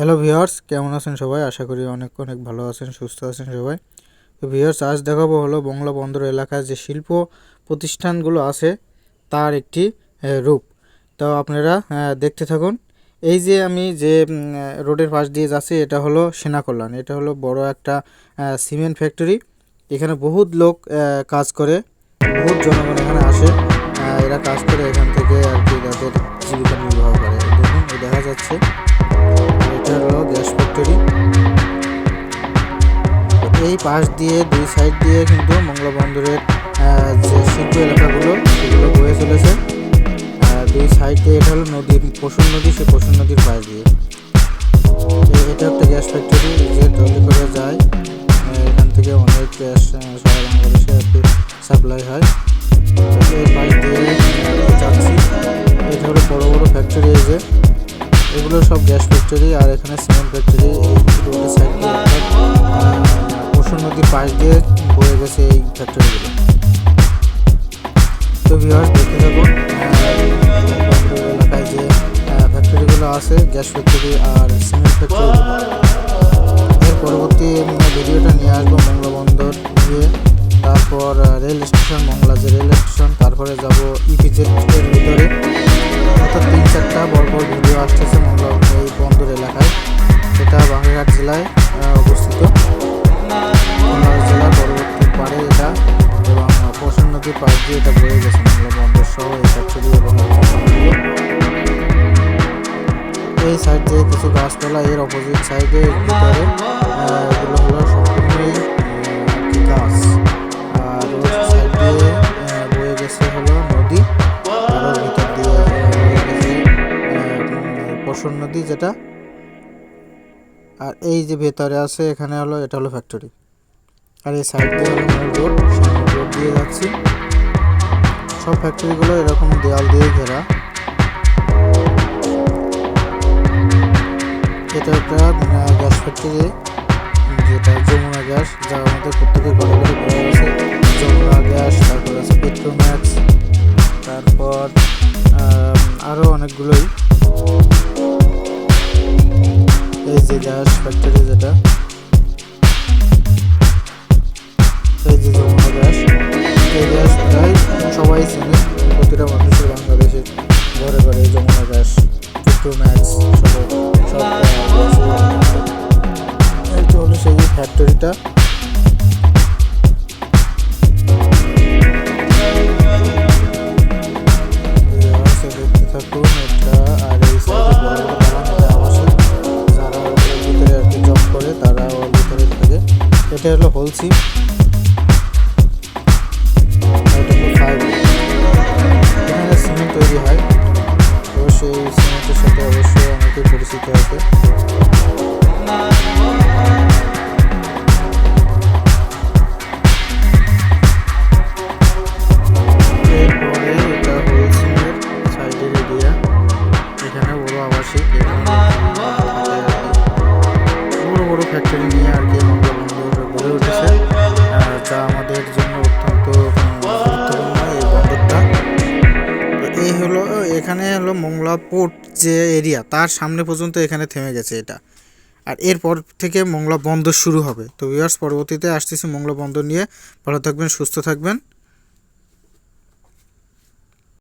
Hello viewers, কেমন আছেন সবাই? আশা করি অনেক অনেক ভালো আছেন, সুস্থ আছেন সবাই। তো ভিউয়ার্স, আজ দেখাবো হলো মংলা বন্দর এলাকায় যে শিল্প প্রতিষ্ঠানগুলো আছে তার একটি রূপ। তো আপনারা দেখতে থাকুন। এই যে আমি যে রোডের পাশ দিয়ে যাচ্ছি, এটা হলো সেনা কল্যাণ। এটা হলো বড় একটা সিমেন্ট ফ্যাক্টরি। এখানে বহুত লোক কাজ করে, বহুত জনগণ এখানে আসে। এরা কাজ করে এখান থেকে আর কি তাদের জীবিকা নির্বাহ করে। দেখুন, এই দেখা যাচ্ছে এটা হলো গ্যাস ফ্যাক্টরি। এই পাশ দিয়ে দুই সাইড দিয়ে কিন্তু মংলা বন্দরের যে শিল্প এলাকাগুলো সেগুলো বয়ে চলেছে। দুই সাইড দিয়ে এটা হলো নদী, পশুর নদী, সেই পশুর নদীর পাশ দিয়ে এটা একটা গ্যাস ফ্যাক্টরি যে তৈরি করে যায়। এখান থেকে অনেক গ্যাস সারা বাংলাদেশে আর কি সাপ্লাই হয়। এই পাশ দিয়ে যাচ্ছি, এটা হলো বড় বড় ফ্যাক্টরি। এই যে এগুলো সব গ্যাস ফ্যাক্টরি, আর এখানে সিমেন্ট ফ্যাক্টরি। এই রোডের সাইড দিয়ে পশুর নদীর পাশ দিয়ে বয়ে গেছে এই ফ্যাক্টরিগুলো। তো ভিউয়ার্স, দেখতে থাকুন এলাকায় যে ফ্যাক্টরিগুলো আছে, গ্যাস ফ্যাক্টরি আর সিমেন্ট ফ্যাক্টরি। এর পরবর্তী ভিডিওটা নিয়ে আসবো মংলা বন্দর দিয়ে, তারপর রেল স্টেশন, মংলা যে রেল স্টেশন, তারপরে যাব ইপিজেড এর ভিতরে। অর্থাৎ 3-4টা বড় বড় ভিডিও আসতেছে মংলা এই বন্দর এলাকায়। এটা বাগেরহাট জেলায় অবস্থিত। জেলার পরবর্তী পাড়ে এটা, এবং পশুর নদীর পাশ দিয়ে এটা বয়ে গেছে মংলা বন্দর সহ এই ফ্যাক্টরি এবং এই সাইড দিয়ে কিছু গাছপালা, এর অপোজিট সাইডে ভিতরে এগুলো হলো সম্পূর্ণই গাছ। আর ওই সাইড দিয়ে বয়ে গেছে হলো নদী, আর ওর ভিতর দিয়ে বয়ে গেছে পশুর নদী যেটা। আর এই যে ভেতরে আছে এখানে হলো, এটা হলো ফ্যাক্টরি। আর এই সাইড দিয়ে হলো মূল রোড, রোড দিয়ে যাচ্ছি। সব ফ্যাক্টরিগুলো এরকম দেওয়াল দিয়ে ঘেরা। এটা একটা গ্যাস ফ্যাক্টরি, যেটা যমুনা গ্যাস, যা আমাদের প্রত্যেকের ঘরে ঘরে পাওয়া গেছে। যমুনা গ্যাস, তারপর আছে পেট্রোম্যাক্স, তারপর আরও অনেকগুলোই। এই যে গ্যাস ফ্যাক্টরি যেটা, এই যে যমুনা গ্যাস, এই গ্যাস প্রায় সবাই চেনে। প্রতিটা মানুষের বাংলাদেশের ঘরে ঘরে এই যমুনা গ্যাস, পেট্রোম্যাক্স সব এটা হলো সেই ফ্যাক্টরিটা। দেখতে থাকুন এটা। আর এই সাইডে বড় বড় বাগান, আবাসিক, যারা ওর ভিতরে আর কি জব করে তারা ওর ভিতরে থাকে। এটা হলো হোলসিম, এটা হলো 5। এখানে সিমেন্ট তৈরি হয়, তো সেই সিমেন্টের সাথে অবশ্যই অনেকে পরিচিত আছে। এরপরে এটা হোলসিমের সাইডের এরিয়া। এখানে বড় আবাসিক, বড় বড় ফ্যাক্টরি নিয়ে আর কি মংলা বন্দর গড়ে উঠেছে, যা আমাদের জন্য অত্যন্ত গুরুত্বপূর্ণ এই বন্দরটা। এই হলো, এখানে হলো মংলা পোর্ট যে এরিয়া, তার সামনে পর্যন্ত এখানে থেমে গেছে এটা। আর এরপর থেকে মংলা বন্দর শুরু হবে। তো ভিউয়ার্স, পরবর্তীতে আসতেছি মংলা বন্দর নিয়ে। ভালো থাকবেন, সুস্থ থাকবেন।